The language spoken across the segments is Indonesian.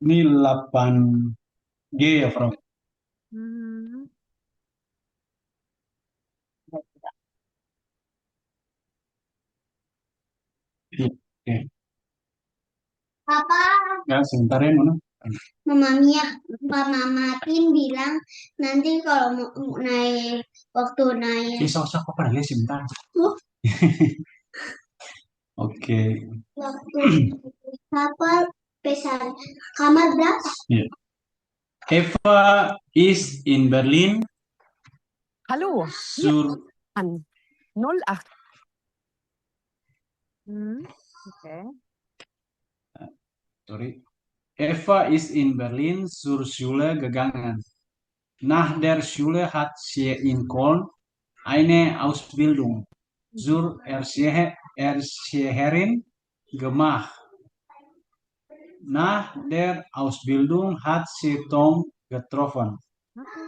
Ini 8G ya, Bro. Hmm. Iya, oke. Papa, Ya, sebentar ya, Nona. Mama Mia, Mama Tin bilang nanti kalau mau naik waktu naik Sosok apa nih sebentar. tuh Oke. waktu kapal pesan kamar berapa? Iya. Eva is in Berlin Hallo, hier sur an 08. Okay. sorry. Eva is in Berlin zur Schule gegangen. Nach der Schule hat sie in Köln eine Ausbildung zur Erzieherin gemacht. Nach der Ausbildung hat sie Tom getroffen. Okay.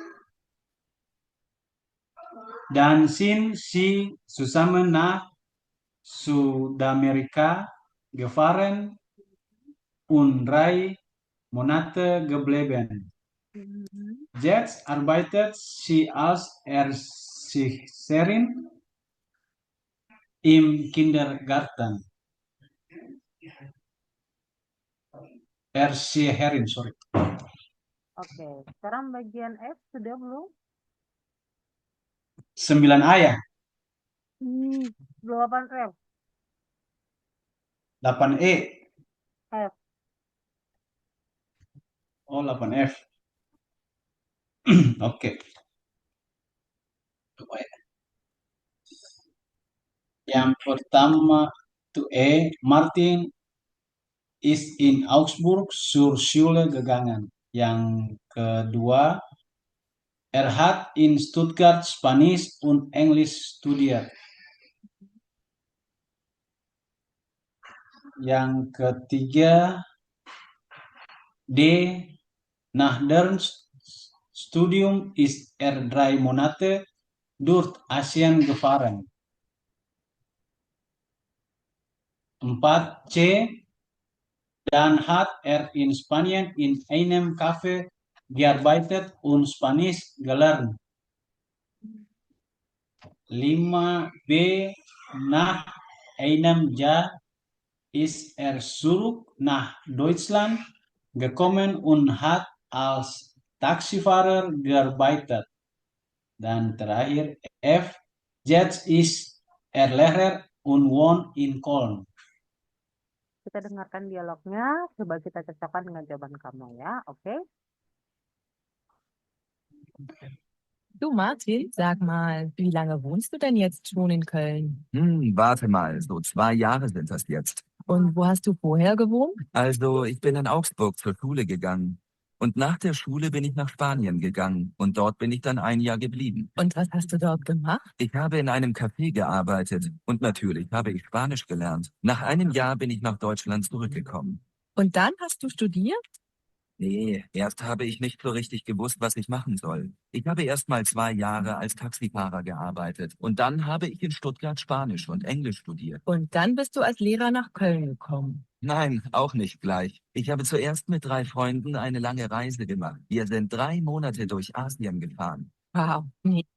Dann sind sie zusammen nach Südamerika gefahren und 3 Monate geblieben. Mhm. Jetzt arbeitet sie als Erzieherin im Kindergarten. Erzieherin, sorry. Oke, sekarang bagian F sudah belum? 9A ya? 8 F. 8E. F. Oh, 8F. Oke. Yang pertama tuh Martin is in Augsburg zur Schule gegangen. Yang kedua, hat in Stuttgart Spanisch und Englisch studiert. Yang ketiga, D. Nach dem Studium ist 3 Monate durch Asien gefahren. 4. C. Dann hat in Spanien in einem Café gearbeitet und Spanisch gelernt. 5b. Nach einem Jahr ist zurück nach Deutschland gekommen und hat als Taxifahrer gearbeitet. Dan terakhir F. Jetzt ist Lehrer und wohnt in Köln. Kita dengarkan dialognya, coba kita cocokkan dengan jawaban kamu ya, oke? Du Martin, sag mal, wie lange wohnst du denn jetzt schon in Köln? Warte mal, so 2 Jahre sind das jetzt. Und wo hast du vorher gewohnt? Also, ich bin in Augsburg zur Schule gegangen. Und nach der Schule bin ich nach Spanien gegangen. Und dort bin ich dann ein Jahr geblieben. Und was hast du dort gemacht? Ich habe in einem Café gearbeitet. Und natürlich habe ich Spanisch gelernt. Nach einem Jahr bin ich nach Deutschland zurückgekommen. Und dann hast du studiert? Nee, erst habe ich nicht so richtig gewusst, was ich machen soll. Ich habe erst mal 2 Jahre als Taxifahrer gearbeitet. Und dann habe ich in Stuttgart Spanisch und Englisch studiert. Und dann bist du als Lehrer nach Köln gekommen. Nein, auch nicht gleich. Ich habe zuerst mit 3 Freunden eine lange Reise gemacht. Wir sind 3 Monate durch Asien gefahren. Wow, nicht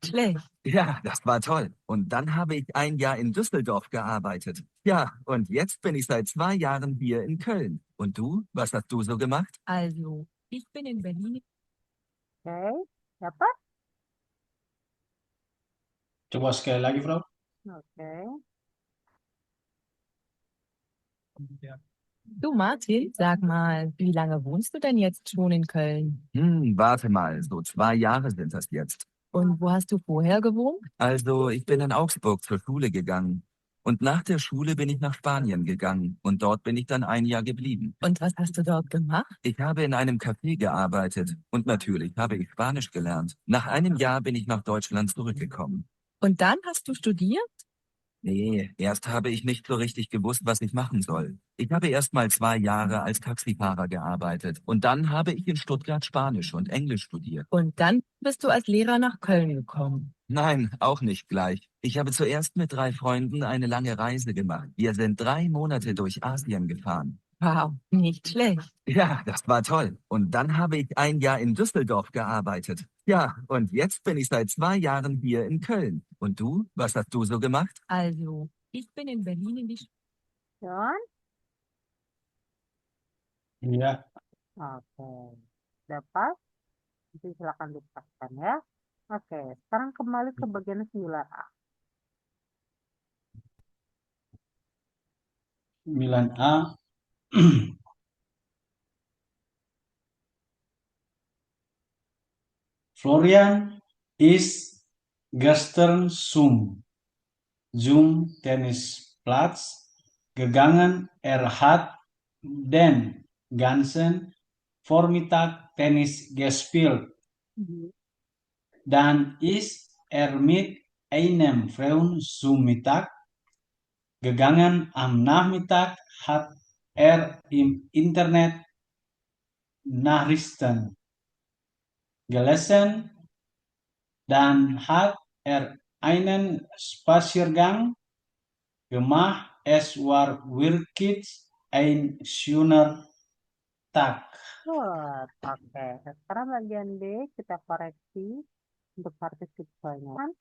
schlecht. Ja, das war toll. Und dann habe ich ein Jahr in Düsseldorf gearbeitet. Ja, und jetzt bin ich seit 2 Jahren hier in Köln. Und du, was hast du so gemacht? Also, ich bin in Berlin. Oke, dapat? Coba sekali lagi, Bro. Oke. Du Martin, sag mal, wie lange wohnst du denn jetzt schon in Köln? Warte mal, so 2 Jahre sind das jetzt. Und wo hast du vorher gewohnt? Also, ich bin in Augsburg zur Schule gegangen. Und nach der Schule bin ich nach Spanien gegangen. Und dort bin ich dann ein Jahr geblieben. Und was hast du dort gemacht? Ich habe in einem Café gearbeitet. Und natürlich habe ich Spanisch gelernt. Nach einem Jahr bin ich nach Deutschland zurückgekommen. Und dann hast du studiert? Nee, erst habe ich nicht so richtig gewusst, was ich machen soll. Ich habe erst mal 2 Jahre als Taxifahrer gearbeitet. Und dann habe ich in Stuttgart Spanisch und Englisch studiert. Und dann bist du als Lehrer nach Köln gekommen. Nein, auch nicht gleich. Ich habe zuerst mit 3 Freunden eine lange Reise gemacht. Wir sind 3 Monate durch Asien gefahren. Wow, nicht schlecht. Ja, das war toll. Und dann habe ich ein Jahr in Düsseldorf gearbeitet. Ja, und jetzt bin ich seit 2 Jahren hier in Köln. Und du, was hast du so gemacht? Also, ich bin in Berlin in die John? Iya. Oke. Dapat? Jadi silakan dipaskan ya. Oke, sekarang kembali ke bagian 9A. 9A. Florian ist gestern zum Tennisplatz gegangen. Er hat den ganzen Vormittag Tennis gespielt. Dann ist er mit einem Freund zum Mittag gegangen. Am Nachmittag hat er im Internet Nachrichten gelesen. Dann hat er einen Spaziergang gemacht. Es war wirklich ein schöner Tag. Good. Oke, sekarang bagian B kita koreksi untuk partisip soalnya.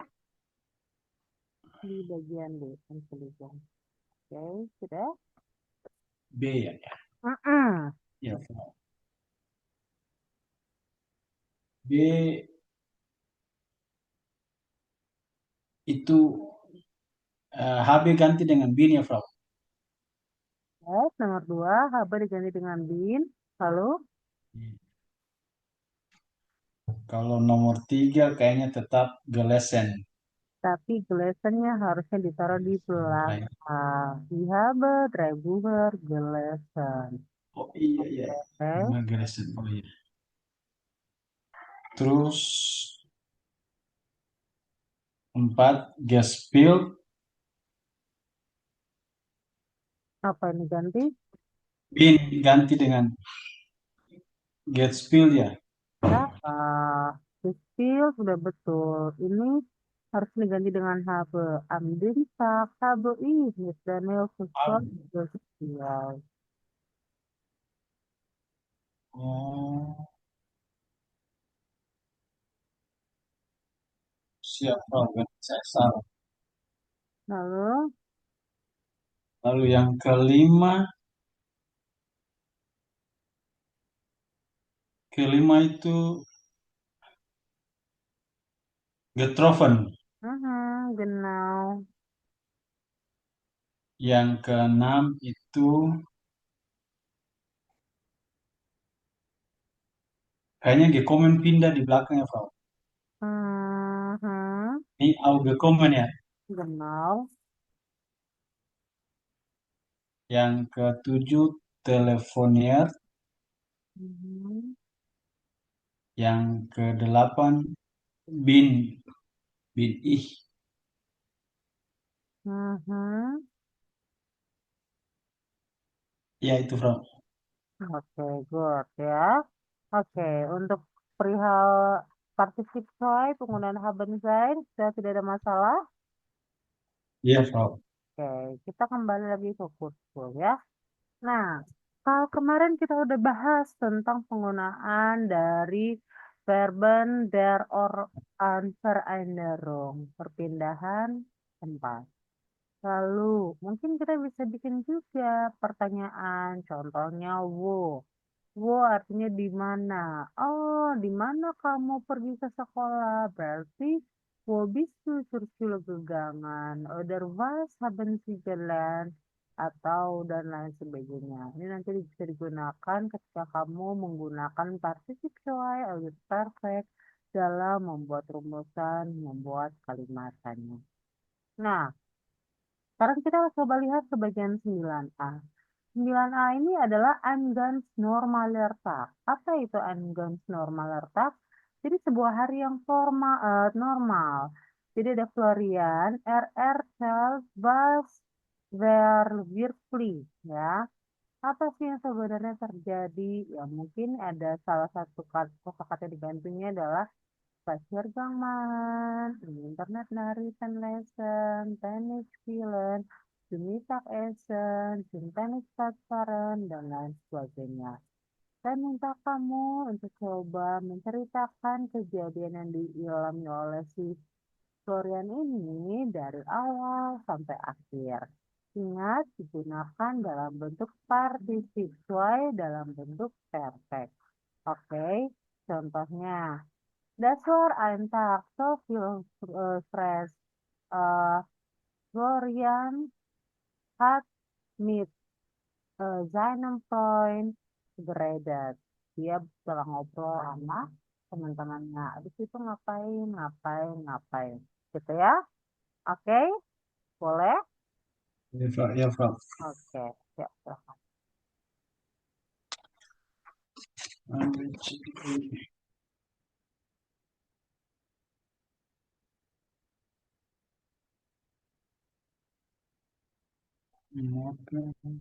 Di bagian B, intelligent. Oke, sudah? B ya. Ya. B itu HB ganti dengan bin ya, Frau. Nomor 2, HB diganti dengan bin. Lalu? Kalau nomor 3 kayaknya tetap gelesen. Tapi gelesennya harusnya ditaruh di belakang. Die habe drei Bücher gelesen. Oh iya. Oke. Gelesen. Oh iya. Terus 4 gespielt. Apa ini ganti? Bin ganti dengan gespielt ya. Gespielt sudah betul. Ini harus diganti dengan habe. Am Dienstag habe ich mit Daniel Fußball gespielt. Oh. Siap, Frau. Saya salah. Lalu yang kelima itu getroffen. Genau. Yang keenam itu kayaknya gekommen pindah di belakangnya, Frau. Ini au gekommen ya. Genau. Yang ketujuh telefonier. Yang kedelapan bin ich. Ya itu, Frau. Oke, good ya. Oke, untuk perihal particip choice penggunaan haben sein sudah tidak ada masalah. Iya, Frau. Oke, kita kembali lagi ke kursul ya. Nah, kalau kemarin kita udah bahas tentang penggunaan dari verben der or an Veränderung, perpindahan tempat. Lalu, mungkin kita bisa bikin juga pertanyaan, contohnya wo. Wo artinya di mana? Oh, di mana kamu pergi ke sekolah? Berarti wo bist du zur Schule gegangen? Oder was haben Sie gelernt? Atau dan lain sebagainya. Ini nanti bisa digunakan ketika kamu menggunakan particip choice alias perfect dalam membuat rumusan, membuat kalimatannya. Nah, sekarang kita coba lihat ke bagian 9A. 9A ini adalah ein ganz normaler Tag. Apa itu ein ganz normaler Tag? Jadi sebuah hari yang normal. Jadi ada Florian, erzählt was wirklich, ya. Apa sih yang sebenarnya terjadi? Ya mungkin ada salah satu kata digantinya adalah Spaziergang machen, Internet Nachrichten lesen, Tennis spielen, Jumitak Esen, Sintenis Pasaran, dan lain sebagainya. Saya minta kamu untuk coba menceritakan kejadian yang dialami oleh si Florian ini dari awal sampai akhir. Ingat, digunakan dalam bentuk partisip sesuai dalam bentuk perfect. Oke, contohnya. Das war ein Tag, so viel Stress. Florian hat mit seinem Freund geredet. Dia telah ngobrol sama teman-temannya. Habis itu ngapain, ngapain, ngapain. Gitu ya. Oke, boleh? Ya, Pak. Ya, Pak. Oke, siap. Silahkan.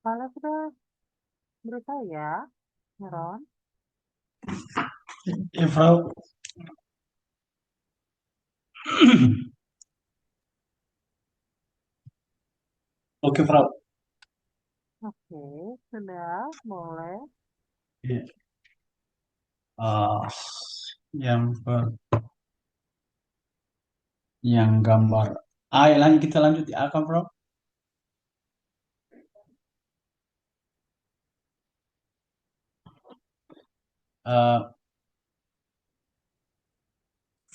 Kalau sudah berusaha ya, Ron. Ya, Frau. Oke, Frau. Oke, sudah boleh. Iya. Ah, yang yang gambar. Ya, lanjut kita lanjut di A kan, Frau? Eh,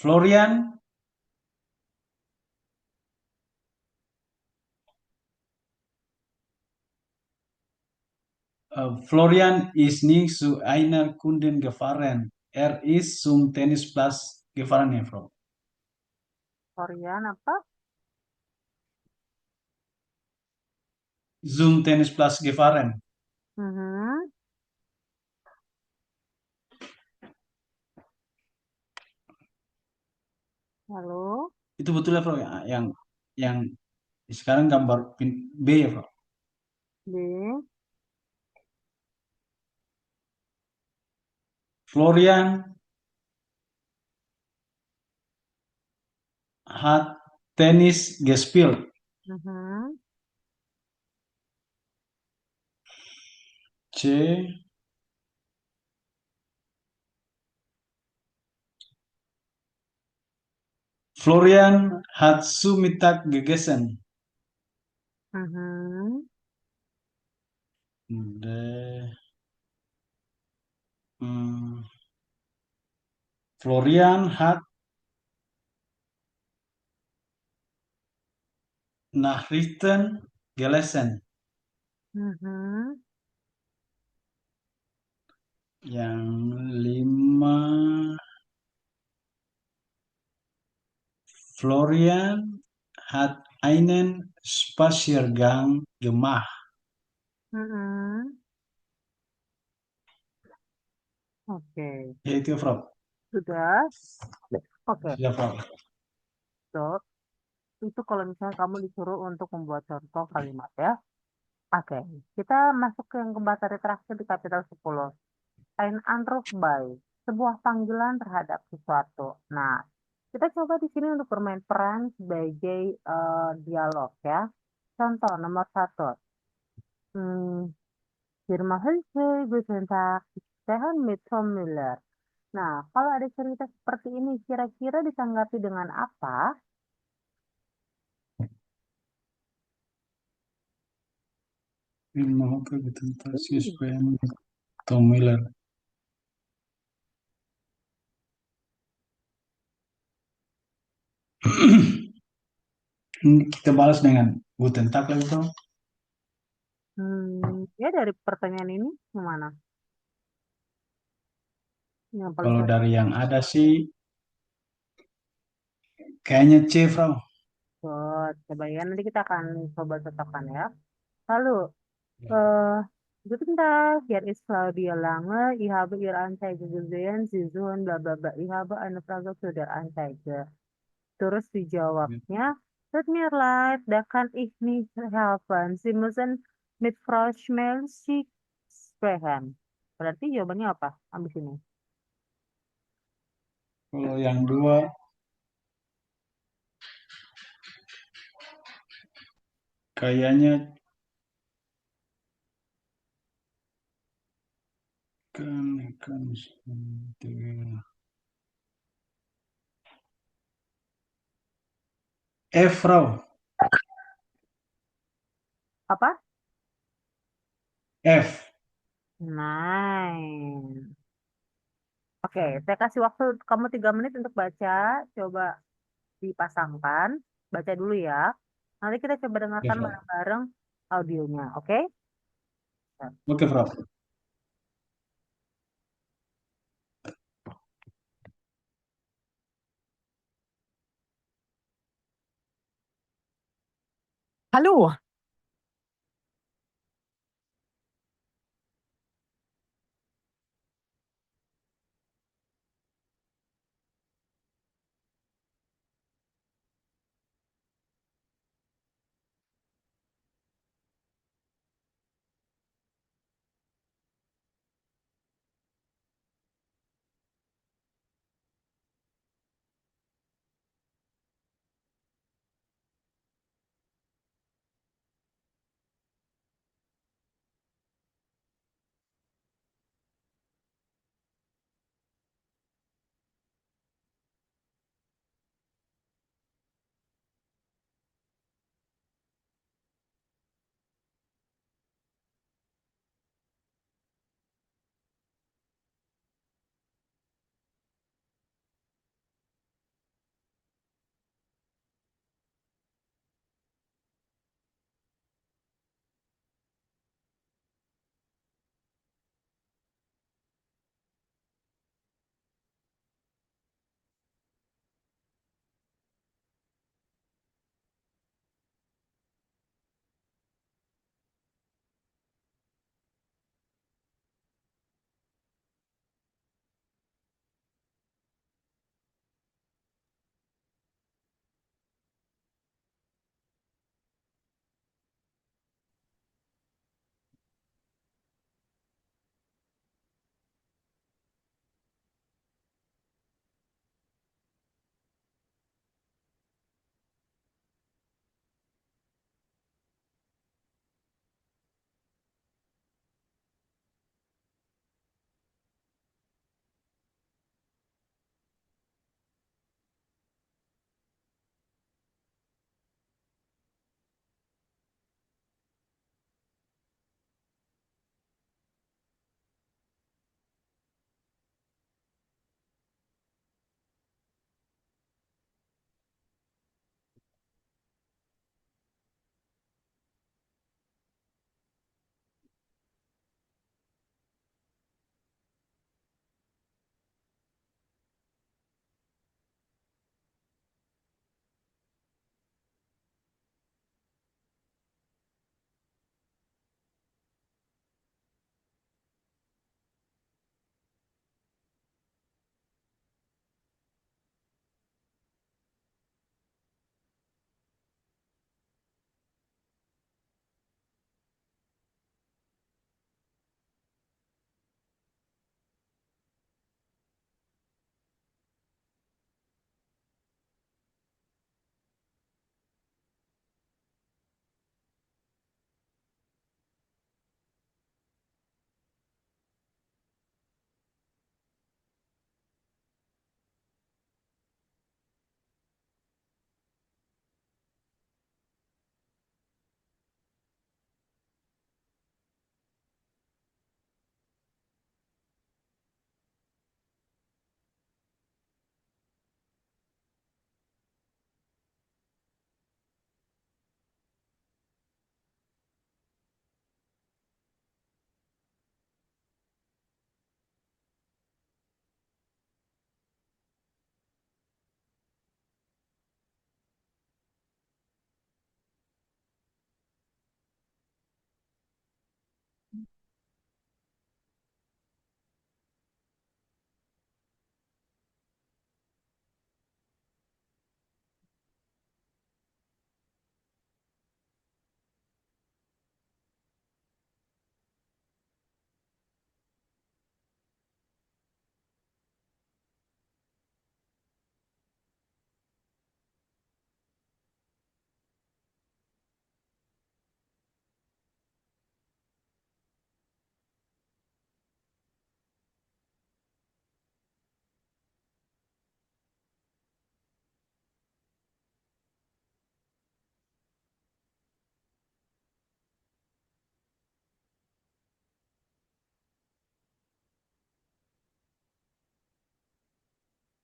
Florian Florian ist nicht zu einer Kunden gefahren. Er ist zum Tennisplatz gefahren, ya, Frau. Korean apa? Zum Tennisplatz gefahren. Mhm. Lalu, Itu betul ya, Frau, ya? Yang sekarang gambar B, ya, Frau. B. Florian hat Tennis gespielt. Mhm. C. Florian hat zu Mittag gegessen. Mhm. D. Hmm, Florian hat Nachrichten gelesen. Mhm. Yang 5. Florian hat einen Spaziergang gemacht. Mhm. Oke, Ya, itu, Frau. sudah. Oke, Sudah, Frau. so, itu kalau misalnya kamu disuruh untuk membuat contoh kalimat ya. Oke, kita masuk ke yang materi terakhir di kapital 10. Ein Anruf bei, sebuah panggilan terhadap sesuatu. Nah, kita coba di sini untuk bermain peran sebagai dialog ya. Contoh nomor 1. Hmm, Firma Hulse, Guten Tag, saya mit Tom Müller. Nah, kalau ada cerita seperti ini, kira-kira ditanggapi dengan apa? Mau ke tentasi supaya Tom Miller. Ini kita balas dengan Guten Tag lagi, Frau. Ya dari pertanyaan ini gimana? Yang paling Kalau sering dari yang ada sih kayaknya C, Frau. coba ya, nanti kita akan coba cocokkan ya. Lalu, eh Guten Tag, hier ist Claudia Lange. Ich habe Ihre Anzeige gesehen. Sie suchen bla bla bla. Ich habe eine Frage zu der Anzeige. Terus dijawabnya, tut mir leid, da kann ich nicht helfen. Sie müssen mit Frau Schmelzig sprechen. Berarti jawabannya apa? Abis ini. Kalau yang 2 kayaknya kan F, Frau. Apa? F. Nice. Oke, saya kasih waktu kamu 3 menit untuk baca. Coba dipasangkan. Baca dulu ya. Nanti kita coba Ya, dengarkan Frau. bareng-bareng audionya. Oke? Oke, Frau. Hallo,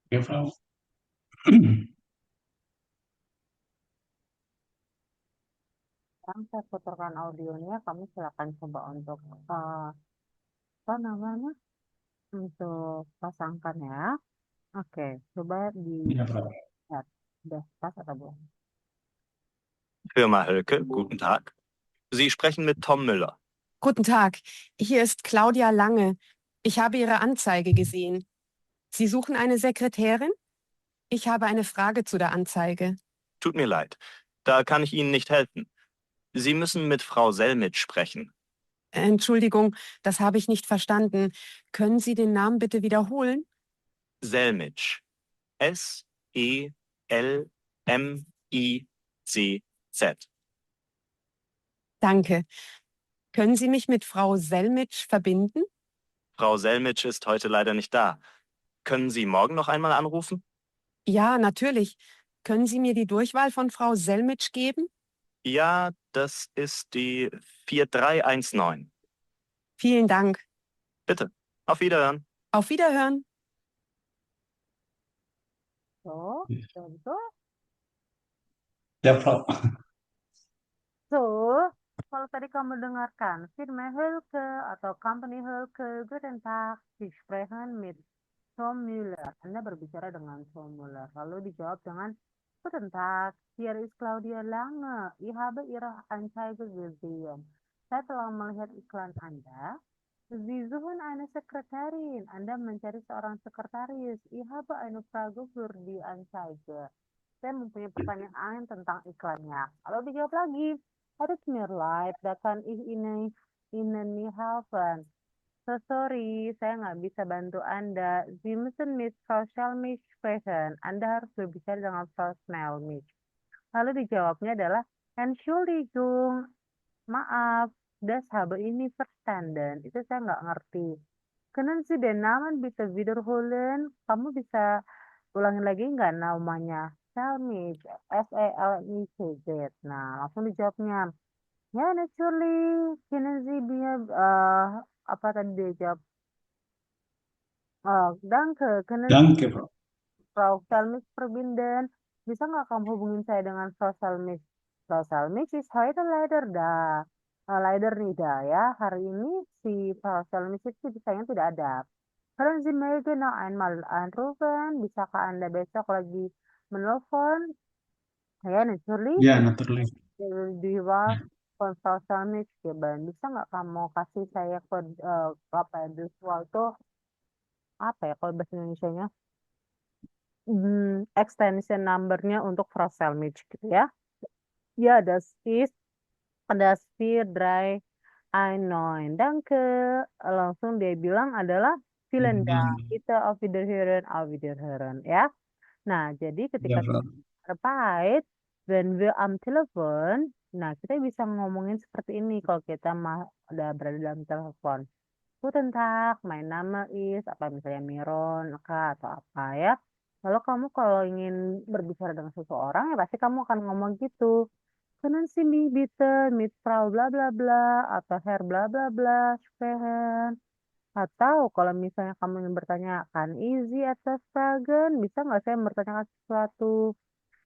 Oke, Frau. Sekarang saya putarkan audionya, kamu silakan coba untuk apa namanya, untuk pasangkan ya. Oke, coba Ya, Frau. dilihat, udah pas atau belum? Firma Hölke, guten Tag. Sie sprechen mit Tom Müller. Guten Tag, hier ist Claudia Lange. Ich habe Ihre Anzeige gesehen. Sie suchen eine Sekretärin? Ich habe eine Frage zu der Anzeige. Tut mir leid, da kann ich Ihnen nicht helfen. Sie müssen mit Frau Selmitsch sprechen. Entschuldigung, das habe ich nicht verstanden. Können Sie den Namen bitte wiederholen? Selmitsch. S-E-L-M-I-C-Z. Danke. Können Sie mich mit Frau Selmitsch verbinden? Frau Selmitsch ist heute leider nicht da. Können Sie morgen noch einmal anrufen? Ja, natürlich. Können Sie mir die Durchwahl von Frau Selmitsch geben? Ja, das ist die 4319. Vielen Dank. Bitte. Auf Wiederhören. Auf Wiederhören. So, betul. Ya, Frau. So, kalau tadi kamu dengarkan Firma Hölke atau Company Hölke, Guten Tag, Sie sprechen mit Tom Müller. Anda berbicara dengan Tom Müller. Lalu dijawab dengan Guten Tag, hier ist Claudia Lange. Ich habe Ihre Anzeige gesehen. Saya telah melihat iklan Anda. Sie suchen eine Sekretärin. Anda mencari seorang sekretaris. Ich habe eine Frage für die Anzeige. Saya mempunyai pertanyaan tentang iklannya. Lalu dijawab lagi. Het is mir leid, da kan ich Ihnen nicht helfen. So sorry, saya nggak bisa bantu Anda. Sie müssen mit Frau Selmisch sprechen. Anda harus berbicara dengan Frau Selmisch. Lalu dijawabnya adalah Entschuldigung, maaf, das habe ich nicht verstanden. Itu saya nggak ngerti. Können Sie den Namen bitte wiederholen? Kamu bisa ulangi lagi nggak namanya? Selmisch, S-E-L-M-I-C-Z. Nah, langsung dijawabnya. Ya, naturally. Können Sie mir, apa tadi dia jawab? Oh, danke. Können Sie Danke, Frau. Frau Selmisch verbinden? Bisa nggak kamu hubungin saya dengan Frau Selmisch? Frau Selmisch ist heute leider da. Leider tidak ya. Hari ini si Frau Selmisch itu sayangnya tidak ada. Können Sie mögen noch einmal anrufen? Bisakah Anda besok lagi menelpon? Ya, naturally. Ya, naturally. Di Ya. Frau Selmisch geben. Bisa nggak kamu kasih saya apa ya, visual tuh apa ya kalau bahasa Indonesianya? Extension numbernya untuk Frau Selmisch gitu ya. Ya, das 4319. Danke. Langsung dia bilang adalah vielen Dank. Bitte auf Wiederhören ya. Nah, jadi ketika Ya, Frau. terkait when we am telepon, nah kita bisa ngomongin seperti ini kalau kita udah berada dalam telepon. Guten Tag, mein Name is, apa misalnya Miron, Kak, atau apa ya. Lalu kamu kalau ingin berbicara dengan seseorang, ya pasti kamu akan ngomong gitu. Können Sie mich bitte mit Frau bla bla bla atau Herr bla bla bla sprechen? Atau kalau misalnya kamu ingin bertanya, kan easy atas Fragen, bisa nggak saya bertanyakan sesuatu?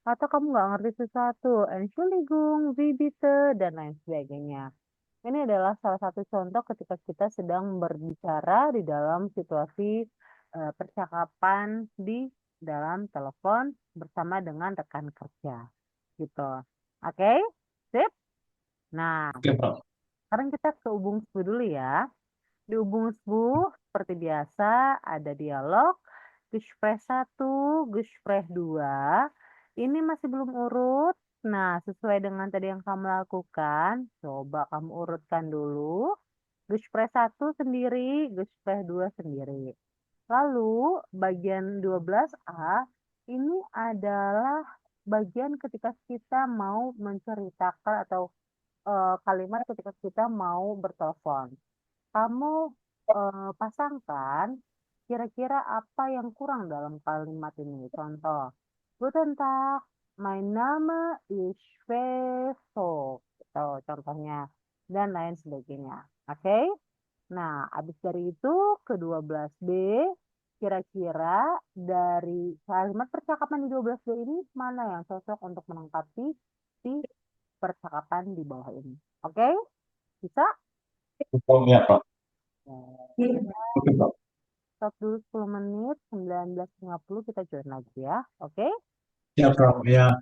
Atau kamu nggak ngerti sesuatu, Entschuldigung, wie bitte, dan lain sebagainya. Ini adalah salah satu contoh ketika kita sedang berbicara di dalam situasi percakapan di dalam telepon bersama dengan rekan kerja, gitu. Oke, sip. Nah, Oke, Frau. sekarang kita ke Ubung Sbu dulu ya. Di Ubung Sbu, seperti biasa, ada dialog, Gespräch 1, Gespräch 2. Ini masih belum urut. Nah, sesuai dengan tadi yang kamu lakukan, coba kamu urutkan dulu. Gespräch 1 sendiri, Gespräch 2 sendiri. Lalu, bagian 12A, ini adalah bagian ketika kita mau menceritakan atau kalimat ketika kita mau bertelepon. Kamu pasangkan kira-kira apa yang kurang dalam kalimat ini. Contoh, Guten Tag, mein Name ist Veso. Contohnya, dan lain sebagainya. Oke? Nah, habis dari itu ke 12B, kira-kira dari kalimat percakapan di 12D ini mana yang cocok untuk melengkapi si percakapan di bawah ini? Oke? Bisa? Ya, Pak. Oke, Pak. Stop dulu 10 menit, 19.50 kita join lagi ya. Oke? Ya, Prof. Ya.